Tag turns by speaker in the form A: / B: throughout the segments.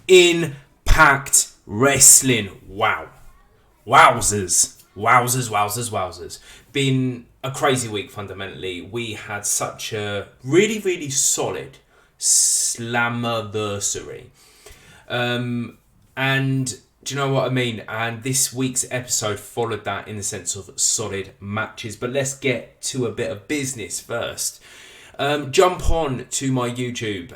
A: Impact Wrestling. Wow. Wowzers. Been a crazy week fundamentally. We had such a really, really solid Slammiversary. And do you know what I mean? And this week's episode followed that in the sense of solid matches. But let's get to a bit of business first. Jump on to my YouTube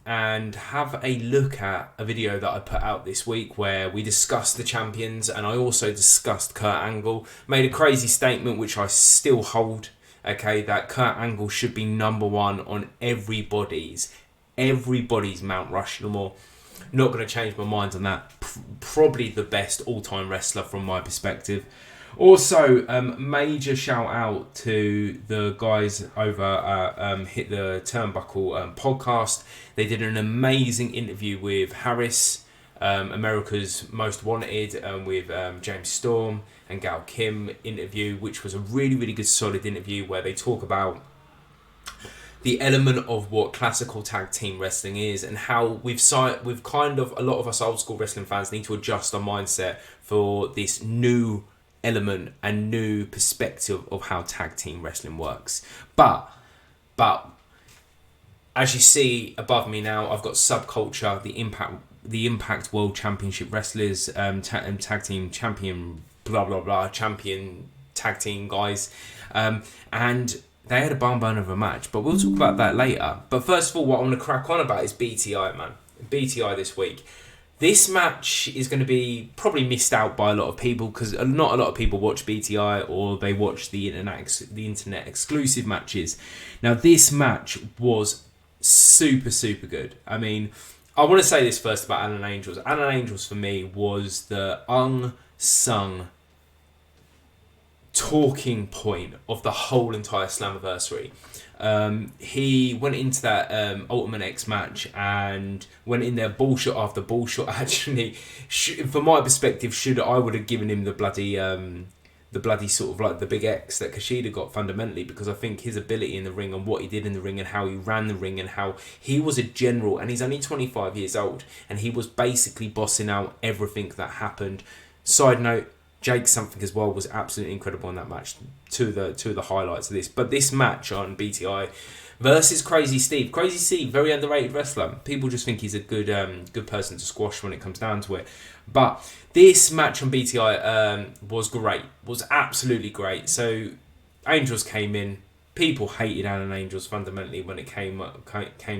A: and have a look at a video that I put out this week where we discussed the champions, and I also discussed Kurt Angle. Made a crazy statement which I still hold, okay, that Kurt Angle should be number one on everybody's Mount Rushmore. Not going to change my mind on that. Probably the best all-time wrestler from my perspective. Also, major shout out to the guys over at Hit the Turnbuckle podcast. They did an amazing interview with Harris, America's Most Wanted, with James Storm and Gail Kim interview, which was a really, really good solid interview where they talk about the element of what classical tag team wrestling is and how we've kind of, a lot of us old school wrestling fans need to adjust our mindset for this new element and new perspective of how tag team wrestling works. But as you see above me now, I've got Subculture, the Impact World Championship wrestlers, tag team champion, champion tag team guys, and they had a barn burner of a match, but we'll talk about that later. But first of all, what I want to crack on about is BTI, man. BTI this week. This match is going to be probably missed out by a lot of people because not a lot of people watch BTI or they watch the internet exclusive matches. Now, this match was super, super good. I mean, I want to say this first about Alan Angels. Alan Angels, for me, was the unsung talking point of the whole entire Slammiversary. He went into that Ultimate X match and went in there bullshit after bullshit. Actually, from my perspective, I would have given him the bloody sort of like the big X that Kushida got fundamentally, because I think his ability in the ring and what he did in the ring and how he ran the ring and how he was a general, and he's only 25 years old and he was basically bossing out everything that happened. Side note, Jake something as well was absolutely incredible in that match. Two of the highlights of this. But this match on BTI versus Crazy Steve. Crazy Steve, very underrated wrestler. People just think he's a good person to squash when it comes down to it. But this match on BTI was great. Was absolutely great. So Angels came in. People hated Alan Angels fundamentally when it came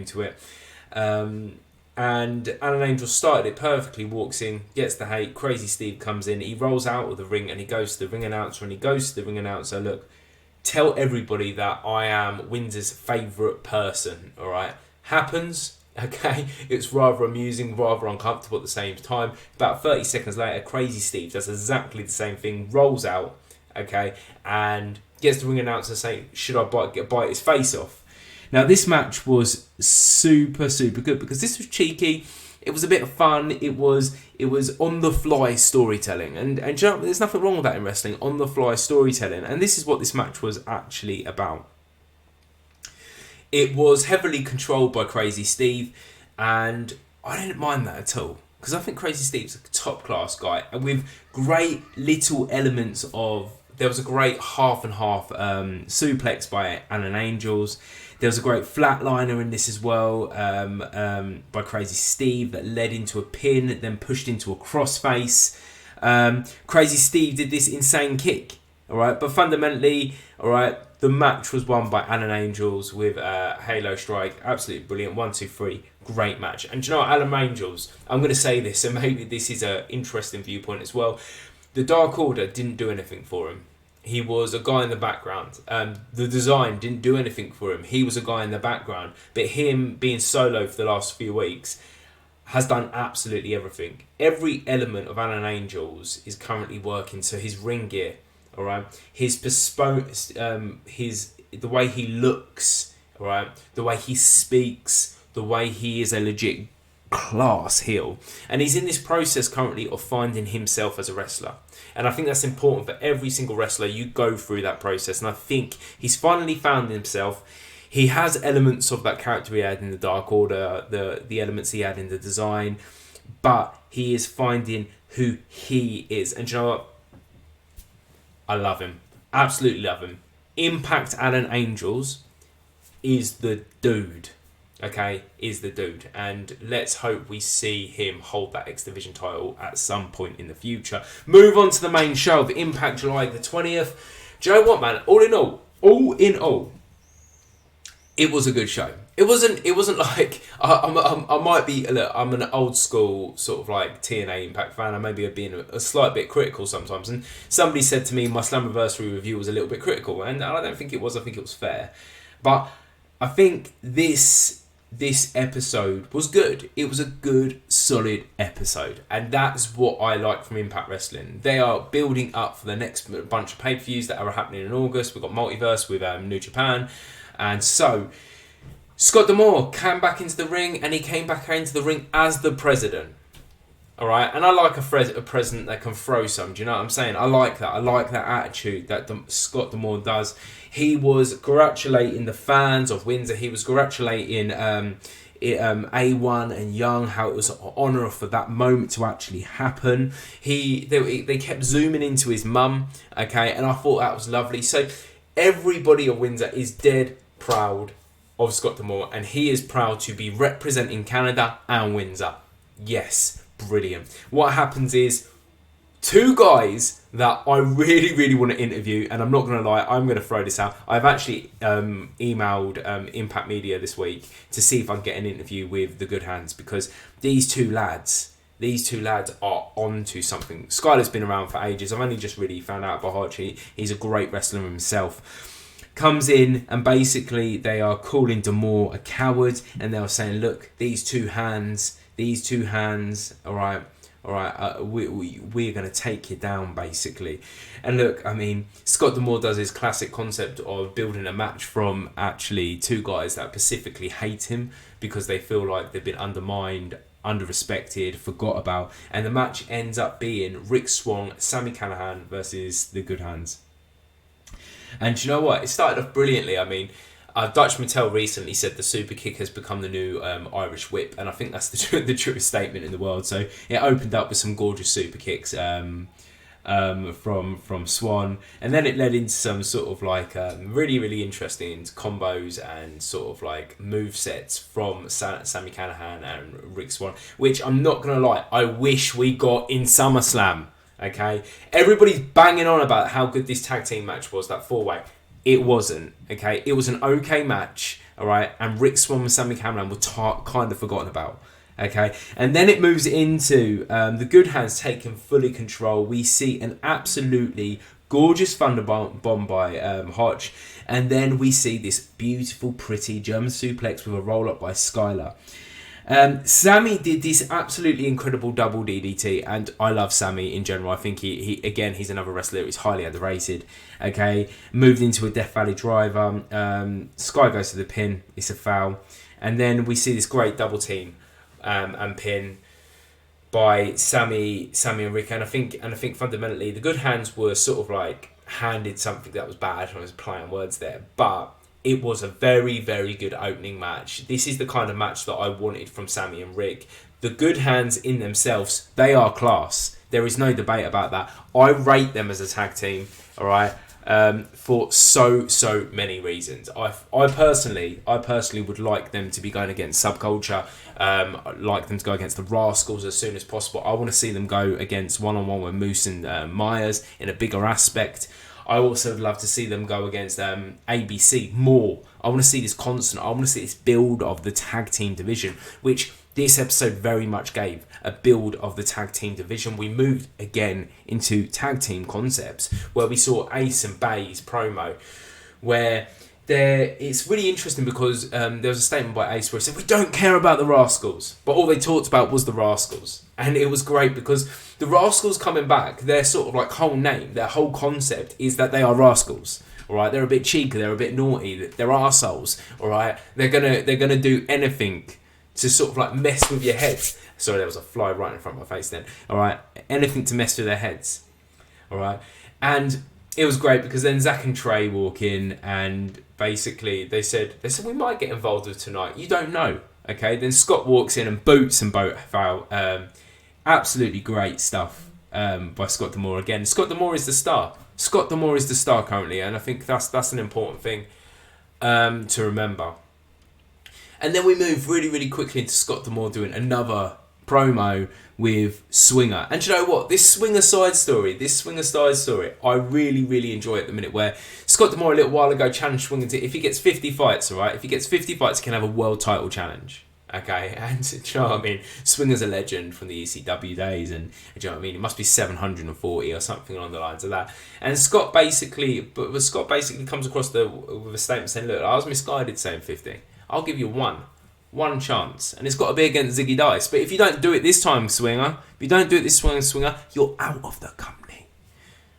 A: to it. And Alan Angel started it perfectly, walks in, gets the hate, Crazy Steve comes in, he rolls out of the ring and he goes to the ring announcer look, tell everybody that I am Windsor's favourite person, alright? Happens, okay? It's rather amusing, rather uncomfortable at the same time. About 30 seconds later, Crazy Steve does exactly the same thing, rolls out, okay, and gets the ring announcer saying, should I bite his face off? Now, this match was super, super good because this was cheeky. It was a bit of fun. It was on-the-fly storytelling. And you know, there's nothing wrong with that in wrestling, on-the-fly storytelling. And this is what this match was actually about. It was heavily controlled by Crazy Steve, and I didn't mind that at all because I think Crazy Steve's a top-class guy. And with great little elements of... There was a great half-and-half suplex by Alan Angels. There was a great flatliner in this as well by Crazy Steve that led into a pin, then pushed into a crossface. Crazy Steve did this insane kick, all right? But fundamentally, all right, the match was won by Alan Angels with Halo Strike. Absolutely brilliant. 1, 2, 3. Great match. And do you know what, Alan Angels, I'm going to say this, and maybe this is an interesting viewpoint as well. The Dark Order didn't do anything for him. He was a guy in the background. The design didn't do anything for him. He was a guy in the background. But him being solo for the last few weeks has done absolutely everything. Every element of Alan Angels is currently working. So his ring gear, all right, his bespoke, the way he looks, all right, the way he speaks, the way he is a legit class heel, and he's in this process currently of finding himself as a wrestler. And I think that's important for every single wrestler. You go through that process, and I think he's finally found himself. he has elements of that character he had in the Dark Order, the elements he had in the design, but he is finding who he is. And you know what? I love him. Absolutely love him. Impact Alan Angels is the dude. Okay, is the dude. And let's hope we see him hold that X Division title at some point in the future. Move on to the main show of Impact July the 20th. Do you know what, man? All in all, it was a good show. It wasn't like I might be. Look, I'm an old school sort of like TNA Impact fan. I maybe have been a slight bit critical sometimes. And somebody said to me my Slammiversary review was a little bit critical, and I don't think it was. I think it was fair. But I think this episode was good. It was a good, solid episode, and that's what I like from Impact Wrestling. They are building up for the next bunch of pay-per-views that are happening in August. We've got Multiverse with New Japan, and so Scott D'Amore came back into the ring, and he came back into the ring as the president. All right, and I like a president that can throw some. Do you know what I'm saying? I like that. I like that attitude that Scott D'Amore does. He was congratulating the fans of Windsor. He was congratulating A1 and Young, how it was an honour for that moment to actually happen. They kept zooming into his mum, okay, and I thought that was lovely. So everybody of Windsor is dead proud of Scott D'Amore, and he is proud to be representing Canada and Windsor. Yes. Brilliant. What happens is two guys that I really, really want to interview, and I'm not going to lie, I'm going to throw this out. I've actually emailed Impact Media this week to see if I can get an interview with the Good Hands, because these two lads are onto something. Skylar's been around for ages. I've only just really found out about Archie. He's a great wrestler himself. Comes in, and basically they are calling D'Amore a coward, and they're saying, look, these two hands, all right, we're going to take you down, basically. And look, I mean, Scott D'Amore does his classic concept of building a match from actually two guys that specifically hate him because they feel like they've been undermined, under-respected, forgot about. And the match ends up being Rick Swann, Sami Callihan versus the Good Hands. And you know what? It started off brilliantly. I mean, Dutch Mattel recently said the super kick has become the new Irish whip, and I think that's the truest statement in the world. So it opened up with some gorgeous super kicks from Swan, and then it led into some sort of like really, really interesting combos and sort of like move sets from Sami Callihan and Rick Swann, which I'm not gonna lie, I wish we got in SummerSlam. Okay, everybody's banging on about how good this tag team match was, that 4-way. It wasn't, okay? It was an okay match, all right? And Rick Swann and Sami Callihan were kind of forgotten about, okay? And then it moves into the Good Hands taking fully control. We see an absolutely gorgeous Thunder Bomb by Hotch. And then we see this beautiful, pretty German suplex with a roll-up by Skylar. Sami did this absolutely incredible double DDT, and I love Sami in general. I think he again, he's another wrestler who's highly underrated. Okay, moved into a Death Valley Driver. Sky goes to the pin. It's a foul, and then we see this great double team and pin by Sami and Rick. And I think fundamentally the Good Hands were sort of like handed something that was bad. I was playing words there, but it was a very, very good opening match. This is the kind of match that I wanted from Sami and Rick. The Good Hands in themselves, they are class. There is no debate about that. I rate them as a tag team, all right, for so many reasons. I personally would like them to be going against Subculture. I'd like them to go against the Rascals as soon as possible. I want to see them go against one-on-one with Moose and Myers in a bigger aspect. I also would love to see them go against ABC more. I want to see this constant. I want to see this build of the tag team division, which this episode very much gave a build of the tag team division. We moved again into tag team concepts where we saw Ace and Bay's promo, where it's really interesting because there was a statement by Ace where he said, we don't care about the Rascals, but all they talked about was the Rascals. And it was great because the Rascals coming back, their sort of like whole name, their whole concept is that they are rascals. All right, they're a bit cheeky, they're a bit naughty, they're arseholes. All right, they're gonna do anything to sort of like mess with your head. Sorry, there was a fly right in front of my face then. All right, anything to mess with their heads. All right, and it was great because then Zach and Trey walk in, and basically they said we might get involved with tonight. You don't know. Okay, then Scott walks in and boots and boat foul. Absolutely great stuff by Scott D'Amore again. Scott D'Amore is the star. Scott D'Amore is the star currently, and I think that's an important thing to remember. And then we move really, really quickly into Scott D'Amore doing another promo with Swinger. And do you know what? This Swinger side story, I really, really enjoy at the minute, where Scott D'Amore a little while ago challenged Swinger to, if he gets 50 fights, all right? If he gets 50 fights, he can have a world title challenge. Okay, and do you know what I mean? Swinger's a legend from the ECW days, and do you know what I mean? It must be 740 or something along the lines of that. And Scott basically comes across with a statement saying, look, I was misguided saying 50. I'll give you one chance, and it's got to be against Ziggy Dice. But if you don't do it this time, Swinger, Swinger, you're out of the company.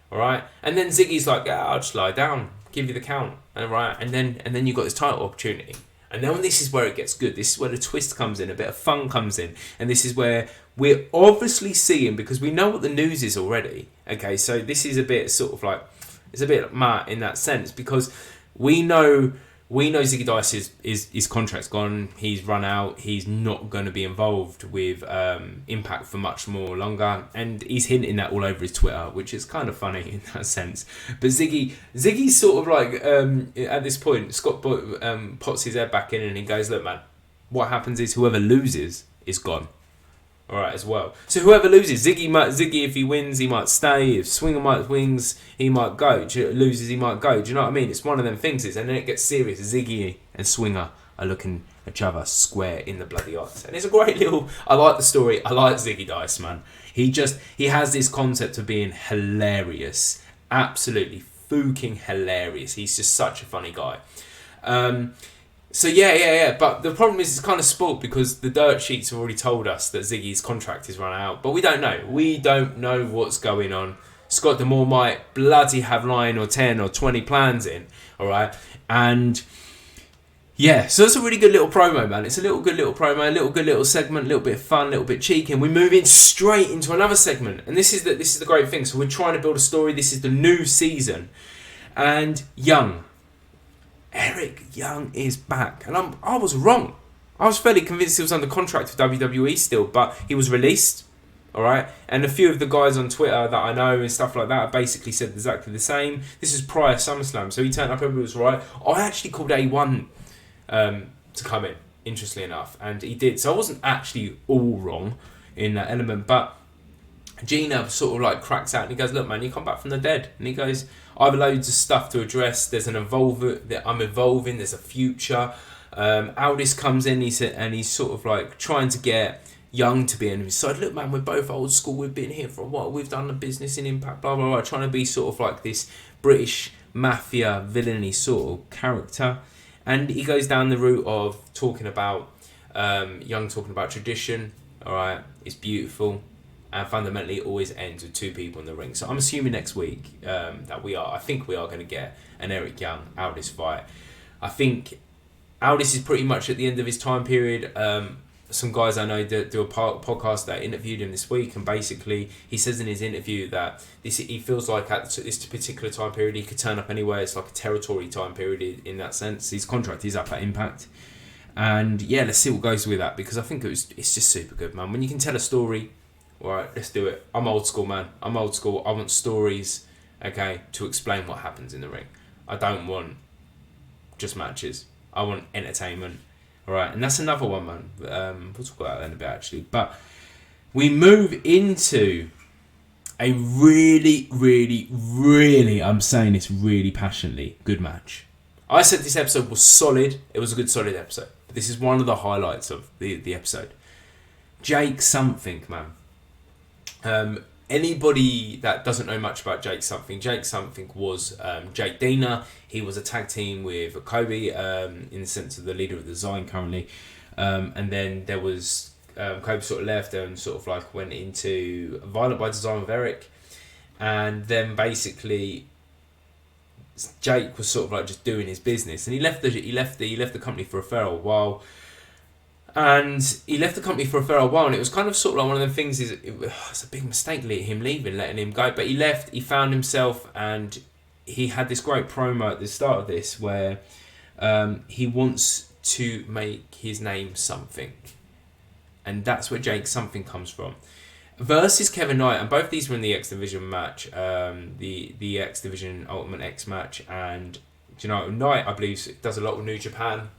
A: All right, and then Ziggy's like, yeah, I'll just lie down, give you the count, all right, and then you got this title opportunity. And then this is where it gets good. This is where the twist comes in, a bit of fun comes in, and this is where we're obviously seeing, because we know what the news is already. Okay, so this is a bit sort of like, it's a bit mad in that sense, because we know Ziggy Dice his contract's gone. He's run out. He's not going to be involved with Impact for much more longer, and he's hinting that all over his Twitter, which is kind of funny in that sense. But Ziggy's sort of like at this point, Scott pots his head back in and he goes, "Look, man, what happens is whoever loses is gone." All right, as well. So whoever loses, Ziggy, if he wins, he might stay. If Swinger wins, he might go. Loses, he might go. Do you know what I mean? It's one of them things. And then it gets serious. Ziggy and Swinger are looking at each other square in the bloody eyes. And it's a great little... I like the story. I like Ziggy Dice, man. He has this concept of being hilarious. Absolutely fucking hilarious. He's just such a funny guy. So yeah. But the problem is, it's kind of spoilt because the dirt sheets have already told us that Ziggy's contract is run out. But we don't know. We don't know what's going on. Scott D'Amore might bloody have 9 or 10 or 20 plans in. All right. And yeah, so it's a really good little promo, man. It's a good little promo, a good little segment, a little bit of fun, a little bit cheeky. And we move in straight into another segment. And this is the great thing. So we're trying to build a story. This is the new season. And Eric Young is back, and I was wrong. I was fairly convinced he was under contract with WWE still, but he was released, all right? And a few of the guys on Twitter that I know and stuff like that basically said exactly the same. This is prior SummerSlam, so he turned up, everybody was right. I actually called A1 to come in, interestingly enough, and he did. So I wasn't actually all wrong in that element, but Gina sort of like cracks out and he goes, look, man, you come back from the dead. And he goes, I have loads of stuff to address. There's an evolver that I'm evolving. There's a future. Aldis comes in and he's sort of like trying to get Young to be on his side. Look, man, we're both old school. We've been here for a while. We've done the business in Impact, blah, blah, blah. Trying to be sort of like this British mafia villainy sort of character. And he goes down the route of talking about Young talking about tradition. All right, it's beautiful. And fundamentally, it always ends with two people in the ring. So I'm assuming next week I think we are going to get an Eric Young Aldis fight. I think Aldis is pretty much at the end of his time period. Some guys I know do a podcast that interviewed him this week, and basically he says in his interview that he feels like at this particular time period he could turn up anywhere. It's like a territory time period in that sense. His contract is up at Impact. And yeah, let's see what goes with that, because I think it's just super good, man. When you can tell a story... Alright, let's do it. I'm old school, man. I'm old school. I want stories, okay, to explain what happens in the ring. I don't want just matches. I want entertainment. Alright, and that's another one, man. We'll talk about that in a bit, actually. But we move into a really, really, really, I'm saying this really passionately, good match. I said this episode was solid. It was a good, solid episode. But this is one of the highlights of the episode. Jake something, man. Anybody that doesn't know much about Jake Something was Jake Dina. He was a tag team with Kobe in the sense of the leader of the Design currently. And then there was Kobe sort of left and sort of like went into Violent by Design with Eric. And then basically Jake was sort of like just doing his business. And he left the company for a fair while. And he left the company for a fair while, and it was kind of sort of like one of them things. It's a big mistake him leaving, letting him go. But he left. He found himself, and he had this great promo at the start of this where He wants to make his name something. And that's where Jake something comes from. Versus Kevin Knight, and both these were in the X Division match, the X Division Ultimate X match, and Knight, I believe, does a lot with New Japan.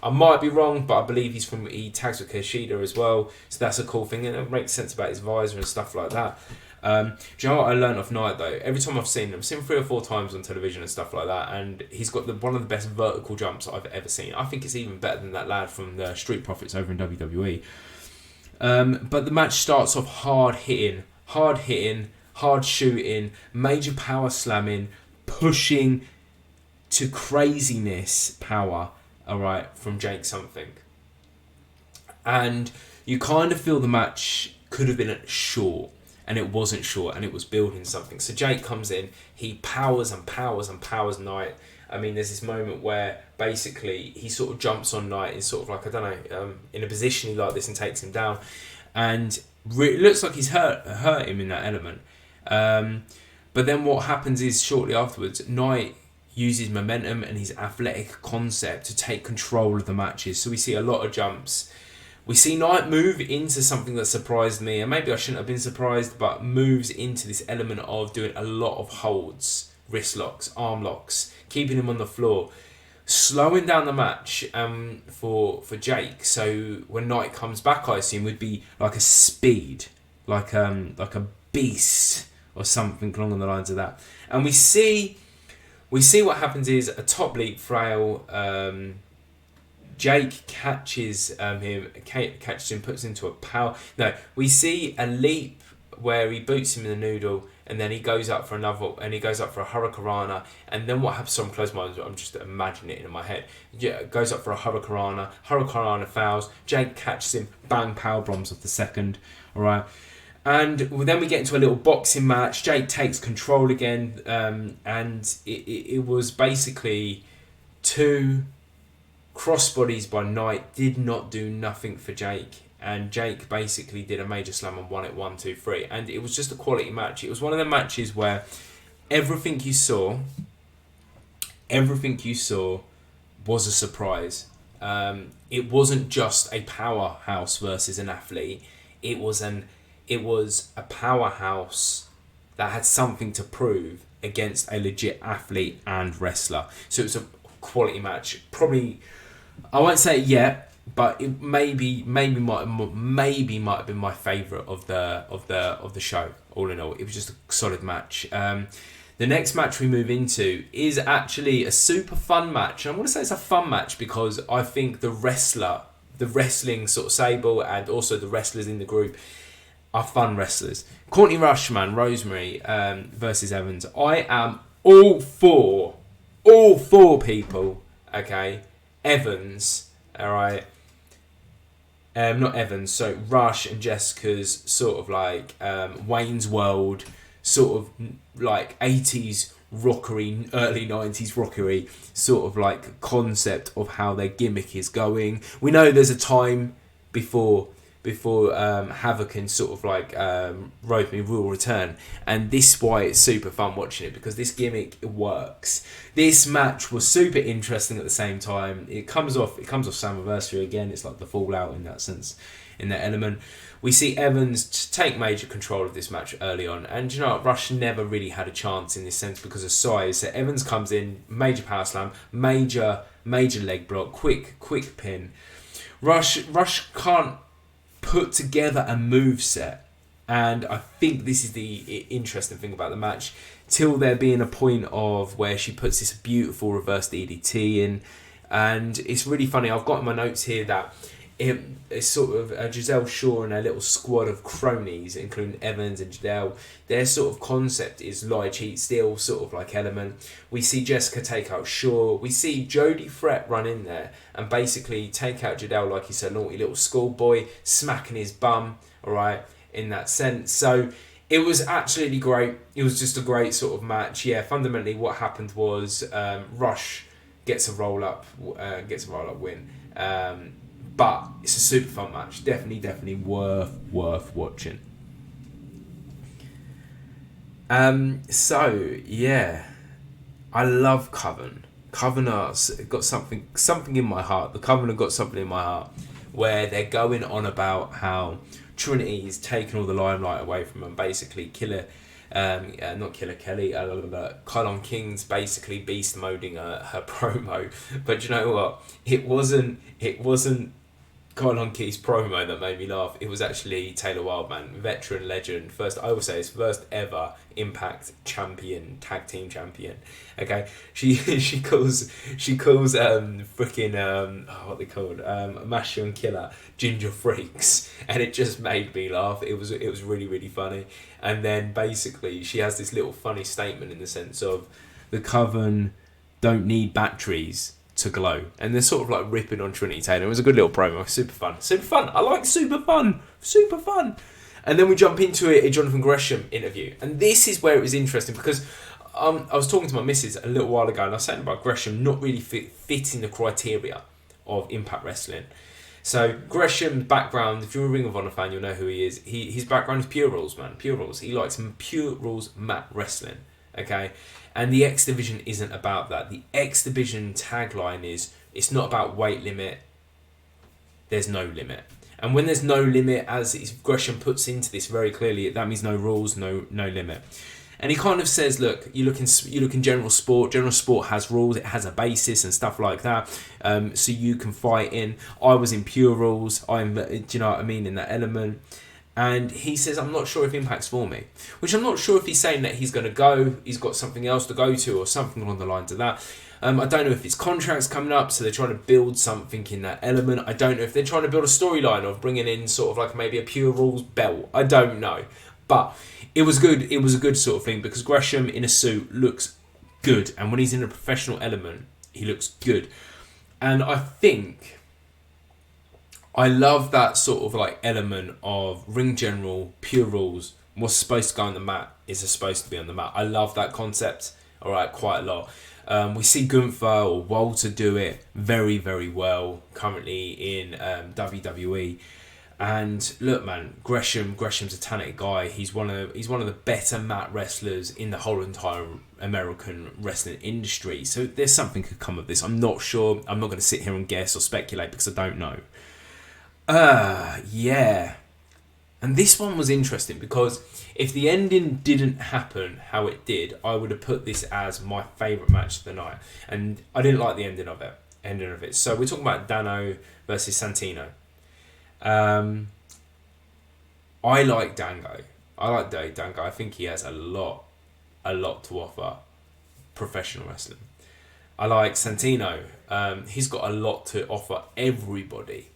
A: I might be wrong, but I believe he tags with Kushida as well, so that's a cool thing, and it makes sense about his visor and stuff like that. Do you know what I learned off Knight though? Every time I've seen him 3 or 4 times on television and stuff like that, and he's got one of the best vertical jumps I've ever seen. I think it's even better than that lad from the Street Profits over in WWE. But the match starts off hard hitting, hard shooting, major power slamming, pushing to craziness power, alright, from Jake something. And you kind of feel the match could have been short, and it wasn't short, and it was building something. So Jake comes in, he powers and powers and powers Knight. I mean, there's this moment where basically he sort of jumps on Knight in sort of like, I don't know, in a position like this and takes him down. And it looks like he's hurt him in that element. But then what happens is shortly afterwards, Knight uses momentum and his athletic concept to take control of the matches. So we see a lot of jumps. We see Knight move into something that surprised me, and maybe I shouldn't have been surprised, but moves into this element of doing a lot of holds, wrist locks, arm locks, keeping him on the floor, slowing down the match for Jake. So when Knight comes back, I assume would be like a speed, like a beast or something along the lines of that. And we see what happens is a top leap frail. Jake catches him, puts into a power. No, we see a leap where he boots him in the noodle, and then he goes up for a hurricanrana, and then what happens? So I'm close my eyes, I'm just imagining it in my head. Yeah, goes up for a hurricanrana fouls. Jake catches him, bang, power bombs off the second. All right. And then we get into a little boxing match. Jake takes control again, and it was basically 2 crossbodies by Knight did not do nothing for Jake, and Jake basically did a major slam and won it 1, 2, 3, and it was just a quality match. It was one of the matches where everything you saw was a surprise. It wasn't just a powerhouse versus an athlete. It was a powerhouse that had something to prove against a legit athlete and wrestler. So it was a quality match. Probably, I won't say it yet, but it maybe might have been my favourite of the show. All in all, it was just a solid match. The next match we move into is actually a super fun match. And I want to say it's a fun match because I think the wrestling sort of Sable, and also the wrestlers in the group are fun wrestlers. Courtney Rushman, Rosemary versus Evans. I am all for people. Okay, Evans. All right. Not Evans. So Rush and Jessica's sort of like Wayne's World, sort of like 80s rockery, early 90s rockery sort of like concept of how their gimmick is going. We know there's a time before Havoc and sort of like Rosemary will return, and this is why it's super fun watching it, because this gimmick works. This match was super interesting at the same time. It comes off Slammiversary again. It's like the fallout in that sense, in that element. We see Evans take major control of this match early on, and you know what? Rush never really had a chance in this sense because of size. So Evans comes in, major power slam, major leg block, quick pin. Rush can't put together a move set, and I think this is the interesting thing about the match, till there being a point of where she puts this beautiful reverse DDT in, and it's really funny. I've got in my notes here that it's sort of Giselle Shaw and a little squad of cronies, including Evans and Giselle. Their sort of concept is lie, cheat, steal sort of like element. We see Jessica take out Shaw. We see Jody Fret run in there and basically take out Giselle like he's a naughty little schoolboy, smacking his bum, alright, in that sense. So it was absolutely great. It was just a great sort of match. Yeah, fundamentally what happened was Rush gets a roll-up win. But it's a super fun match. Definitely worth watching. So, yeah. I love Coven. Covenant's got something in my heart. The Covenant got something in my heart where they're going on about how Trinity is taking all the limelight away from them. Basically, not Killer Kelly, Colin King's basically beast moding her promo. But you know what? It wasn't Colin Key's promo that made me laugh. It was actually Taylor Wildman, veteran legend, I will say his first ever Impact champion, tag team champion. Okay, she calls what they called Masha and Killer ginger freaks, and it just made me laugh. It was really, really funny. And then basically she has this little funny statement in the sense of the Coven don't need batteries to glow, and they're sort of like ripping on Trinity Taylor. It was a good little promo, super fun. I like super fun. And then we jump into a Jonathan Gresham interview, and this is where it was interesting because I was talking to my missus a little while ago, and I was saying about Gresham not really fitting the criteria of Impact Wrestling. So Gresham's background, if you're a Ring of Honor fan, you'll know who he is. His background is Pure Rules, man. Pure Rules. He likes Pure Rules mat wrestling. Okay. And the X Division isn't about that. The X Division tagline is, it's not about weight limit, there's no limit. And when there's no limit, as Gresham puts into this very clearly, that means no rules, no limit. And he kind of says, look, you look in general sport. General sport has rules, it has a basis and stuff like that. So you can fight in. I was in Pure Rules. Do you know what I mean, in that element. And he says, I'm not sure if Impact's for me. Which I'm not sure if he's saying that he's going to go, he's got something else to go to, or something along the lines of that. I don't know if it's contracts coming up, so they're trying to build something in that element. I don't know if they're trying to build a storyline of bringing in sort of like maybe a Pure Rules belt. I don't know. But it was good. It was a good sort of thing because Gresham in a suit looks good. And when he's in a professional element, he looks good. And I think I love that sort of like element of ring general, Pure Rules. What's supposed to go on the mat is supposed to be on the mat. I love that concept. All right, quite a lot. We see Gunther or Walter do it very, very well currently in WWE. And look, man, Gresham's a talented guy. He's one of the better mat wrestlers in the whole entire American wrestling industry. So there's something could come of this. I'm not sure. I'm not going to sit here and guess or speculate because I don't know. Yeah. And this one was interesting because if the ending didn't happen how it did, I would have put this as my favourite match of the night. And I didn't like the ending of it. So we're talking about Dano versus Santino. I like Dango. I like Dango. I think he has a lot to offer professional wrestling. I like Santino. He's got a lot to offer everybody.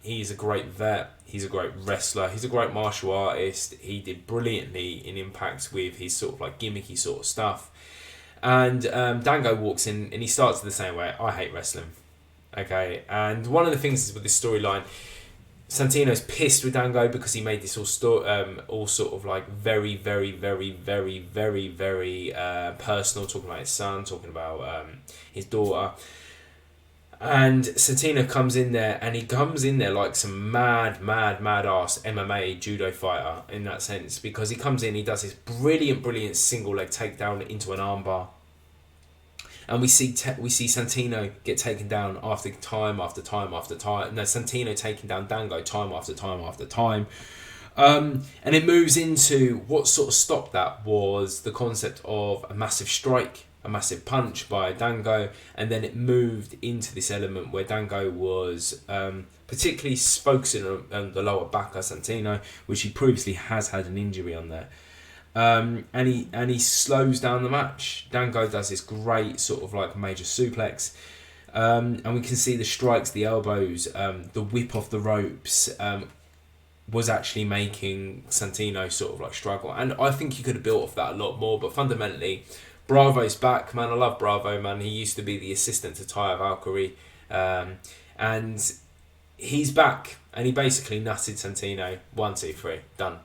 A: He's a great vet. He's a great wrestler. He's a great martial artist. He did brilliantly in Impact with his sort of like gimmicky sort of stuff. And Dango walks in and he starts the same way. I hate wrestling. Okay. And one of the things is with this storyline, Santino's pissed with Dango because he made this all sort of like very, very, very, very, very, very personal, talking about his son, talking about his daughter. And Santino comes in there, and he comes in there like some mad ass MMA judo fighter in that sense, because he comes in, he does this brilliant single leg takedown into an armbar, and we see Santino get taken down after time. No, Santino taking down Dango time after time. And it moves into what sort of stopped that was the concept of a massive strike, a massive punch by Dango, and then it moved into this element where Dango was particularly focusing on the lower back of Santino, which he previously has had an injury on there. And he slows down the match. Dango does this great sort of like major suplex, and we can see the strikes, the elbows, the whip off the ropes was actually making Santino sort of like struggle. And I think he could have built off that a lot more, but fundamentally, Bravo's back, man. I love Bravo, man. He used to be the assistant to Taya Valkyrie, and he's back, and he basically nutted Santino. 1, 2, 3, done.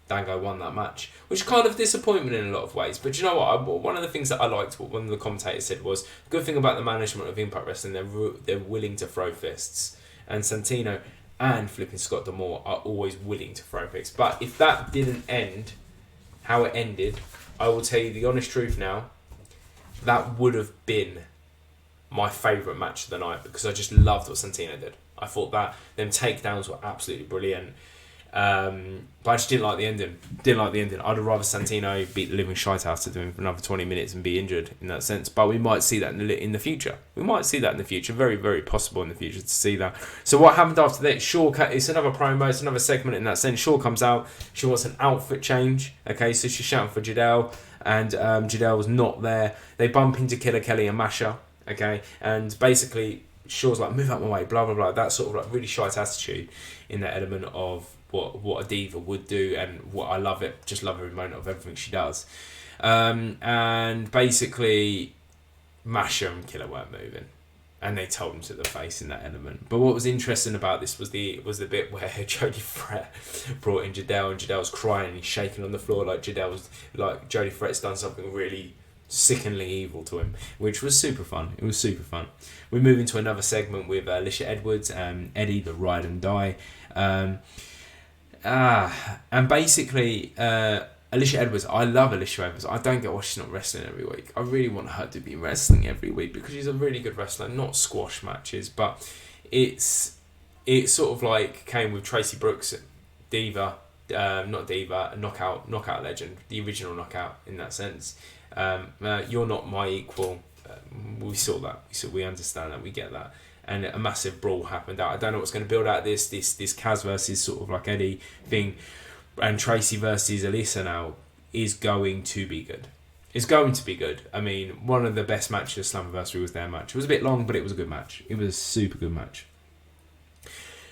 A: Dango won that match, which is kind of disappointment in a lot of ways. But you know what? One of the things that I liked, what one of the commentators said was, the good thing about the management of Impact Wrestling, they're willing to throw fists, and Santino and flipping Scott D'Amore are always willing to throw fists. But if that didn't end how it ended, I will tell you the honest truth now, that would have been my favourite match of the night because I just loved what Santino did. I thought that them takedowns were absolutely brilliant. But I just didn't like the ending. I'd have rather Santino beat the living shite out of him for another 20 minutes and be injured in that sense. But we might see that in the future. Very, very possible in the future to see that. So what happened after that? Shaw, it's another promo, it's another segment in that sense. Shaw comes out. She wants an outfit change. Okay, so she's shouting for Jadel. And Jadel was not there. They bump into Killer Kelly and Masha. Okay, and basically Shaw's like, move out my way, blah, blah, blah. That sort of like really shite attitude in that element of what a diva would do, and what I love it, just love every moment of everything she does. And basically Masha and Killer weren't moving, and they told him to the face in that element. But what was interesting about this was the bit where Jodie Fret brought in Jadel, and Jadel's crying and he's shaking on the floor like Jodie Fret's done something really sickeningly evil to him, which was super fun. It was super fun. We move into another segment with Alicia Edwards and Eddie, the Ride and Die. And basically, Alicia Edwards, I love Alicia Edwards. I don't get why she's not wrestling every week. I really want her to be wrestling every week because she's a really good wrestler. Not squash matches, but it's sort of like came with Tracy Brooks, Diva, knockout legend, the original knockout in that sense. You're not my equal. We saw that. We understand that. We get that. And a massive brawl happened out. I don't know what's going to build out of this Kaz versus sort of like Eddie thing, and Tracy versus Alyssa now is going to be good. It's going to be good. I mean, one of the best matches of Slammiversary was their match. It was a bit long, but it was a good match. It was a super good match.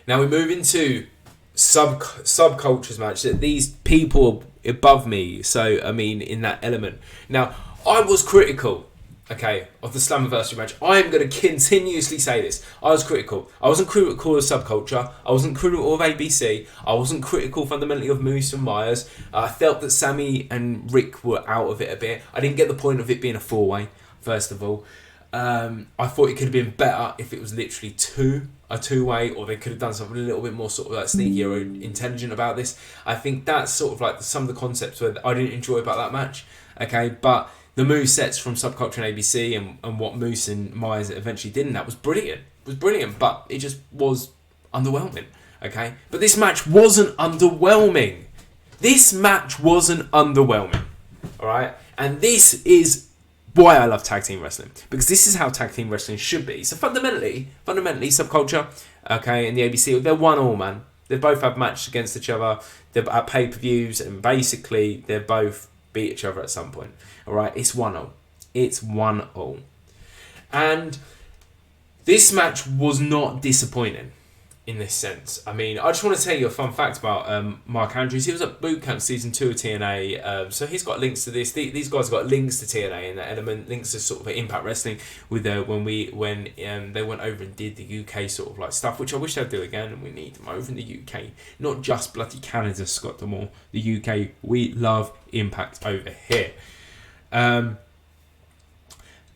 A: Now we move into subcultures match. That these people above me. So I mean, in that element. Now I was critical. Okay, of the Slammiversary match. I am going to continuously say this. I was critical. I wasn't critical of Subculture. I wasn't critical of ABC. I wasn't critical fundamentally of Moose and Myers. I felt that Sammy and Rick were out of it a bit. I didn't get the point of it being a four-way, first of all. I thought it could have been better if it was literally a two-way, or they could have done something a little bit more sort of like sneaky or intelligent about this. I think that's sort of like some of the concepts where I didn't enjoy about that match. Okay, but the move sets from Subculture and ABC and what Moose and Myers eventually did, and that was brilliant. It was brilliant, but it just was underwhelming. Okay? But this match wasn't underwhelming. Alright? And this is why I love tag team wrestling. Because this is how tag team wrestling should be. So fundamentally, Subculture, okay, and the ABC, they're one all, man. They both have matches against each other. They're at pay-per-views, and basically they both beat each other at some point. Alright, it's 1-0. It's 1-0. And this match was not disappointing in this sense. I mean, I just want to tell you a fun fact about Mark Andrews. He was at Boot Camp Season 2 of TNA, so he's got links to this. These guys got links to TNA in that element, links to sort of Impact Wrestling with when they went over and did the UK sort of like stuff, which I wish they'd do again, and we need them over in the UK. Not just bloody Canada, Scott D'Amore. The UK, we love Impact over here.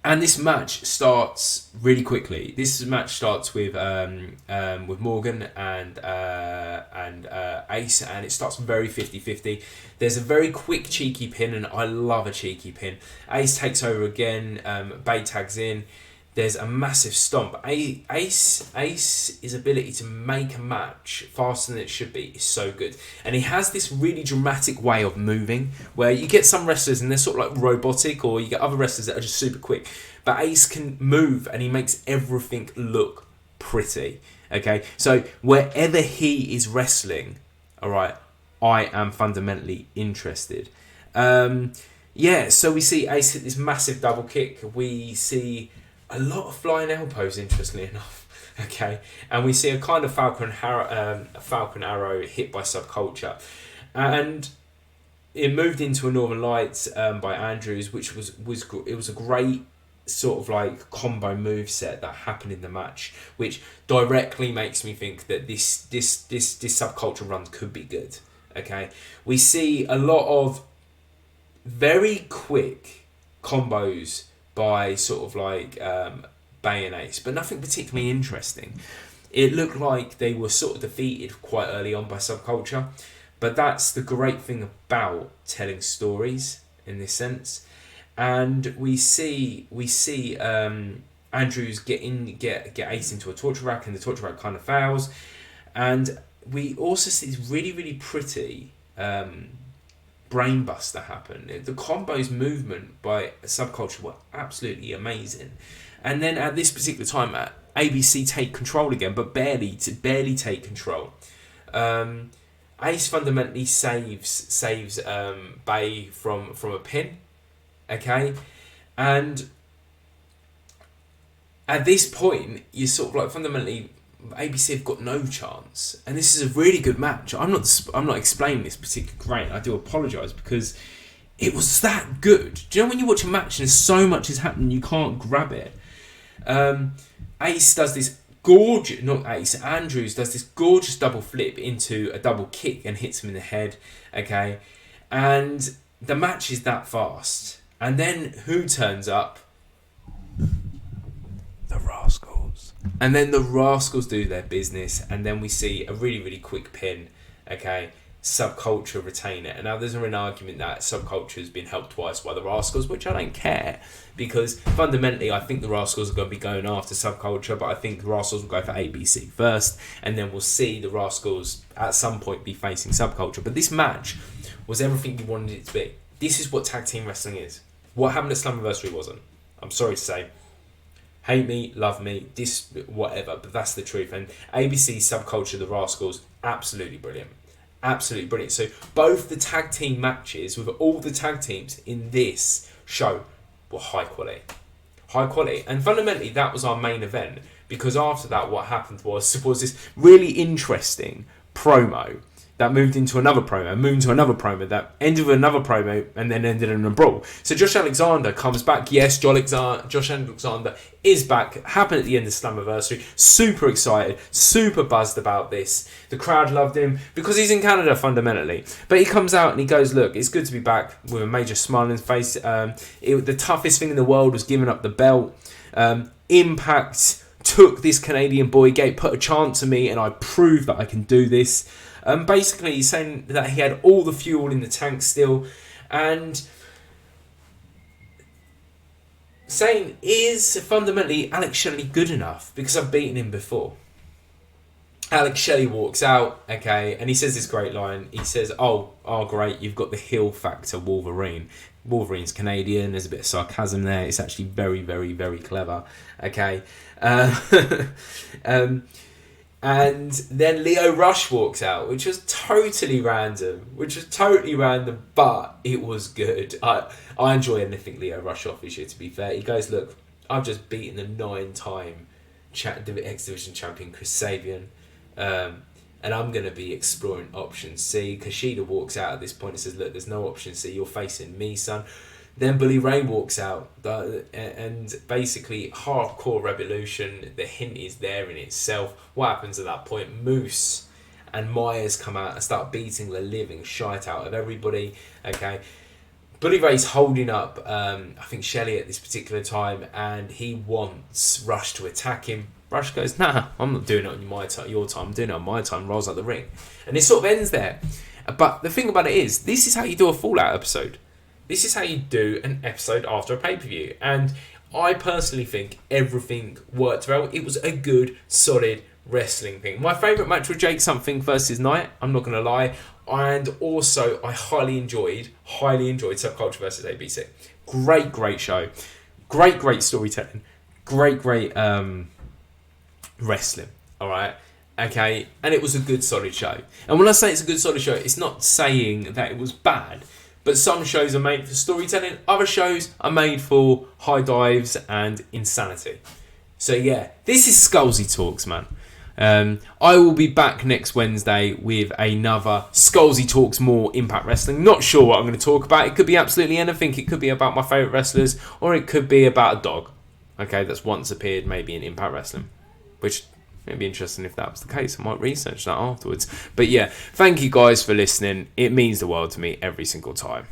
A: And this match starts really quickly. This match starts with Morgan and Ace, and it starts very 50-50. There's a very quick cheeky pin, and I love a cheeky pin. Ace takes over again. Bay tags in. There's a massive stomp. Ace's ability to make a match faster than it should be is so good. And he has this really dramatic way of moving, where you get some wrestlers and they're sort of like robotic, or you get other wrestlers that are just super quick. But Ace can move and he makes everything look pretty. Okay, so wherever he is wrestling, alright, I am fundamentally interested. So we see Ace hit this massive double kick. We see a lot of flying elbows, interestingly enough. Okay, and we see a kind of Falcon Arrow hit by Subculture, and it moved into a Northern Lights by Andrews, which was a great sort of like combo move set that happened in the match, which directly makes me think that this Subculture run could be good. Okay, we see a lot of very quick combos by sort of like Bay and Ace, but nothing particularly interesting. It looked like they were sort of defeated quite early on by Subculture, but that's the great thing about telling stories in this sense. And we see Andrews get Ace into a torture rack, and the torture rack kind of fails. And we also see this really, really pretty brainbuster happen. The combos movement by Subculture were absolutely amazing. And then at this particular time, ABC take control again, but barely take control. Ace fundamentally saves Bay from a pin, okay, and at this point you sort of like fundamentally ABC have got no chance, and this is a really good match. I'm not explaining this particularly great. I do apologise because it was that good. Do you know when you watch a match and so much is happening you can't grab it? Ace does this gorgeous, not Ace, Andrews does this gorgeous double flip into a double kick and hits him in the head, okay? And the match is that fast. And then who turns up? The Rascals. And then the Rascals do their business, and then we see a really, really quick pin, okay? Subculture retain it. And now there's an argument that Subculture has been helped twice by the Rascals, which I don't care, because fundamentally I think the Rascals are going to be going after Subculture, but I think the Rascals will go for ABC first, and then we'll see the Rascals at some point be facing Subculture. But this match was everything you wanted it to be. This is what tag team wrestling is. What happened at Slammiversary wasn't. I'm sorry to say. Hate me, love me, this, whatever, but that's the truth. And ABC, Subculture, the Rascals, absolutely brilliant. Absolutely brilliant. So both the tag team matches with all the tag teams in this show were high quality. High quality. And fundamentally that was our main event, because after that what happened was this really interesting promo that moved into another promo, that ended with another promo, and then ended in a brawl. So Josh Alexander comes back. Yes, Josh Alexander is back. Happened at the end of Slammiversary. Super excited, super buzzed about this. The crowd loved him because he's in Canada fundamentally. But he comes out and he goes, look, it's good to be back, with a major smile on his face. The toughest thing in the world was giving up the belt. Impact took this Canadian boy, put a chance on me, and I proved that I can do this. Basically, he's saying that he had all the fuel in the tank still, and saying, is fundamentally Alex Shelley good enough? Because I've beaten him before. Alex Shelley walks out, okay, and he says this great line. He says, oh, great, you've got the heel factor, Wolverine. Wolverine's Canadian, there's a bit of sarcasm there. It's actually very, very, very clever, okay. And then Lio Rush walks out, which was totally random, but it was good. I enjoy anything Lio Rush offers you, to be fair. He goes, look, I've just beaten the 9-time X Division champion Chris Sabian, and I'm going to be exploring option C. Kushida walks out at this point and says, look, there's no option C, you're facing me, son. Then Bully Ray walks out, and basically Hardcore Revolution, the hint is there in itself. What happens at that point? Moose and Myers come out and start beating the living shite out of everybody. Okay, Bully Ray's holding up, I think, Shelley at this particular time, and he wants Rush to attack him. Rush goes, nah, I'm not doing it on your time, I'm doing it on my time, rolls out the ring. And it sort of ends there. But the thing about it is, this is how you do a Fallout episode. This is how you do an episode after a pay-per-view. And I personally think everything worked well. It was a good, solid wrestling thing. My favourite match was Jake Something versus Knight, I'm not going to lie. And also, I highly enjoyed Subculture versus ABC. Great show. Great storytelling. Great wrestling. Alright? Okay? And it was a good, solid show. And when I say it's a good, solid show, it's not saying that it was bad. But some shows are made for storytelling, other shows are made for high dives and insanity. So yeah, this is Scalzi Talks, man. I will be back next Wednesday with another Scalzi Talks More Impact Wrestling. Not sure what I'm going to talk about. It could be absolutely anything. It could be about my favourite wrestlers, or it could be about a dog. Okay, that's once appeared maybe in Impact Wrestling, which it'd be interesting if that was the case. I might research that afterwards. But yeah, thank you guys for listening. It means the world to me every single time.